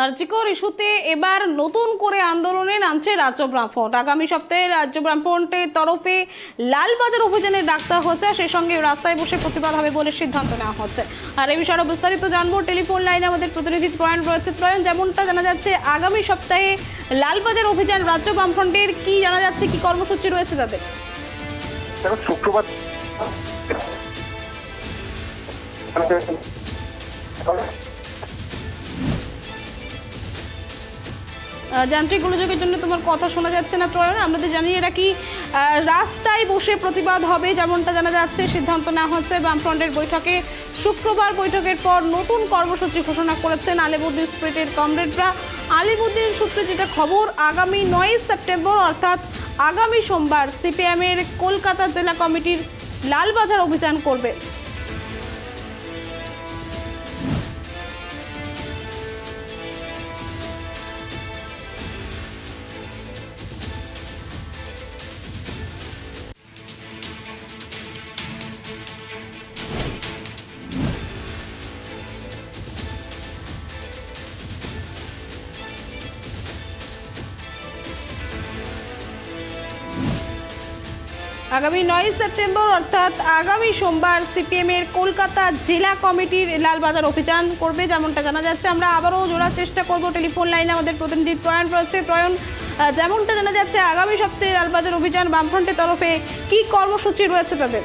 আরজিকর ইস্যুতে এবার নতুন করে আন্দোলনে নামছে রাজ্য বামফ্রন্ট। আগামী সপ্তাহে রাজ্য বামফ্রন্টের তরফে লালবাজার অভিযানের ডাক দেওয়া হচ্ছে, সেই সঙ্গে রাস্তায় বসে প্রতিবাদ হবে বলে সিদ্ধান্ত নেওয়া হচ্ছে। আর এই বিষয়ে বিস্তারিত জানবো, টেলিফোন লাইনে আমাদের প্রতিনিধি ত্রয়ন রয়েছে। ত্রয়ন, যেমনটা জানা যাচ্ছে আগামী সপ্তাহে লালবাজার অভিযান রাজ্য বামফ্রন্টের, কি জানা যাচ্ছে, কি কর্মসূচি রয়েছে তাদের? শুক্রবার যান্ত্রিক গোলযোগের জন্য তোমার কথা শোনা যাচ্ছে না ত্রয়ন। আমাদের জানিয়ে রাখি, রাস্তায় বসে প্রতিবাদ হবে যেমনটা জানা যাচ্ছে, সিদ্ধান্ত নেওয়া হচ্ছে বামফ্রন্টের বৈঠকে। শুক্রবার বৈঠকের পর নতুন কর্মসূচি ঘোষণা করেছেন আলিমুদ্দিন স্পিরিটের কমরেডরা। আলিমুদ্দিন সূত্রে যেটা খবর, আগামী 9 সেপ্টেম্বর অর্থাৎ আগামী সোমবার সিপিএমের কলকাতা জেলা কমিটির লালবাজার অভিযান করবে। আগামী 9 সেপ্টেম্বর অর্থাৎ আগামী সোমবার সিপিএমের কলকাতা জেলা কমিটির লালবাজার অভিযান করবে যেমনটা জানা যাচ্ছে। আমরা আবারও জোড়ার চেষ্টা করব, টেলিফোন লাইনে আমাদের প্রতিনিধি ত্রয়ন রয়েছে। ত্রয়ন, যেমনটা জানা যাচ্ছে আগামী সপ্তাহে লালবাজার অভিযান বামফ্রন্টের তরফে কি কর্মসূচি রয়েছে তাদের?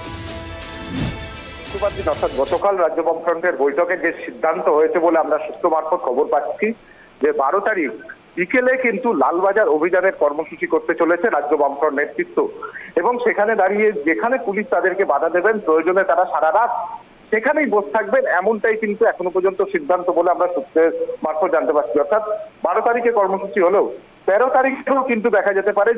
অর্থাৎ গতকাল রাজ্য বামফ্রন্টের বৈঠকে যে সিদ্ধান্ত হয়েছে বলে আমরা সূত্র মারফত খবর পাচ্ছি যে 12 তারিখ বিকেলে কিন্তু লালবাজার অভিযানের কর্মসূচি করতে চলেছে রাজ্য বামফ্রন্ট নেতৃত্ব, এবং সেখানে দাঁড়িয়ে যেখানে পুলিশ তাদেরকে বাধা দেবেন, প্রয়োজনে তারা সারা রাত সেখানেই বসে থাকবেন, এমনটাই কিন্তু এখনো পর্যন্ত সিদ্ধান্ত বলে আমরা সূত্রের মারফত জানতে পারছি। অর্থাৎ 12 তারিখে কর্মসূচি হলেও 13 তারিখেও কিন্তু দেখা যেতে পারে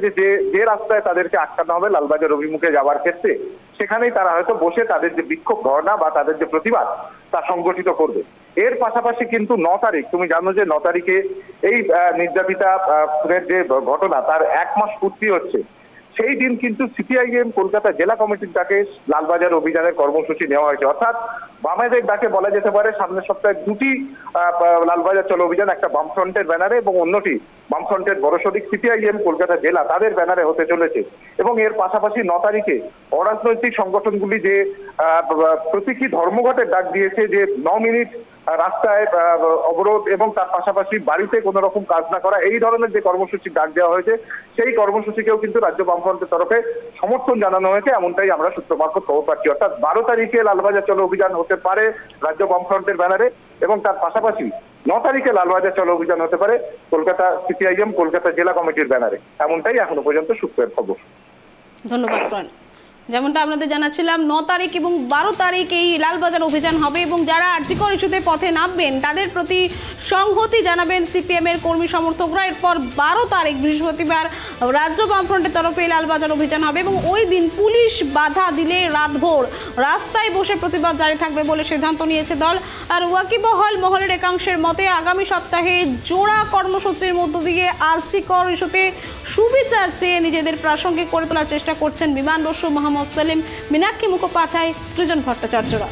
যে রাস্তায় তাদেরকে আটকানো হবে লালবাজার অভিমুখে যাওয়ার ক্ষেত্রে, সেখানেই তারা হয়তো বসে তাদের যে বিক্ষোভ ধর্ণা বা তাদের যে প্রতিবাদ তা সংগঠিত করবে। এর পাশাপাশি কিন্তু 9 তারিখ, তুমি জানো যে 9 তারিখে এই নির্যাতিতা যে ঘটনা তার 1 মাস পূর্তি হচ্ছে, সেই দিন কিন্তু সিপিআইএম কলকাতা জেলা কমিটির ডাকে লালবাজার অভিযানের কর্মসূচি নেওয়া হয়েছে। অর্থাৎ বামেদের ডাকে বলা যেতে পারে সামনের সপ্তাহে দুটি লালবাজার চলো অভিযান, একটা বামফ্রন্টের ব্যানারে এবং অন্যটি বামফ্রন্টের বড় শরিক সিপিআইএম কলকাতা জেলা তাদের ব্যানারে হতে চলেছে। এবং এর পাশাপাশি 9 তারিখে অরাজনৈতিক সংগঠনগুলি যে প্রতীকী ধর্মঘটের ডাক দিয়েছে, যে 9 মিনিট রাস্তায় অবরোধ এবং তার পাশাপাশি বাড়িতে কোনো রকম কাজ না করা, এই ধরনের যে কর্মসূচি ডাক দেওয়া হয়েছে, সেই কর্মসূচিকেও কিন্তু রাজ্য বামফ্রন্টের তরফে সমর্থন জানানো হয়েছে, এমনটাই আমরা সূত্র মারফত খবর পাচ্ছি। অর্থাৎ 12 তারিখে লালবাজার চলো অভিযান হতে পারে রাজ্য বামফ্রন্টের ব্যানারে, এবং তার পাশাপাশি 9 তারিখে লালবাজার চলো অভিযান হতে পারে কলকাতা সিপিআইএম কলকাতা জেলা কমিটির ব্যানারে, এমনটাই এখনো পর্যন্ত সূত্রের খবর। ধন্যবাদ ত্রয়ন। যেমনটা আপনাদের জানাচ্ছিলাম, 9 তারিখ এবং 12 তারিখ এই লালবাজার অভিযান হবে, এবং যারা আরজিকর ইস্যুতে পথে নামবেন তাদের প্রতি সংহতি জানাবেন সিপিএমের কর্মী সমর্থকরা। এরপর 12 তারিখ বৃহস্পতিবার রাজ্য বামফ্রন্টের তরফে লালবাজার অভিযান হবে, এবং ওই দিন পুলিশ বাধা দিলে রাতভর রাস্তায় বসে প্রতিবাদ জারি থাকবে বলে সিদ্ধান্ত নিয়েছে দল। আর ওয়াকিবহাল মহলের একাংশের মতে আগামী সপ্তাহে জোড়া কর্মসূচির মধ্য দিয়ে আরজিকর ইস্যুতে সুবিচার চেয়ে নিজেদের প্রাসঙ্গিক করে তোলার চেষ্টা করছেন বিমান বসু, মোহাম্মদ সেলিম, মীনাক্ষী মুখোপাধ্যায়, সৃজন ভট্টাচার্যরা।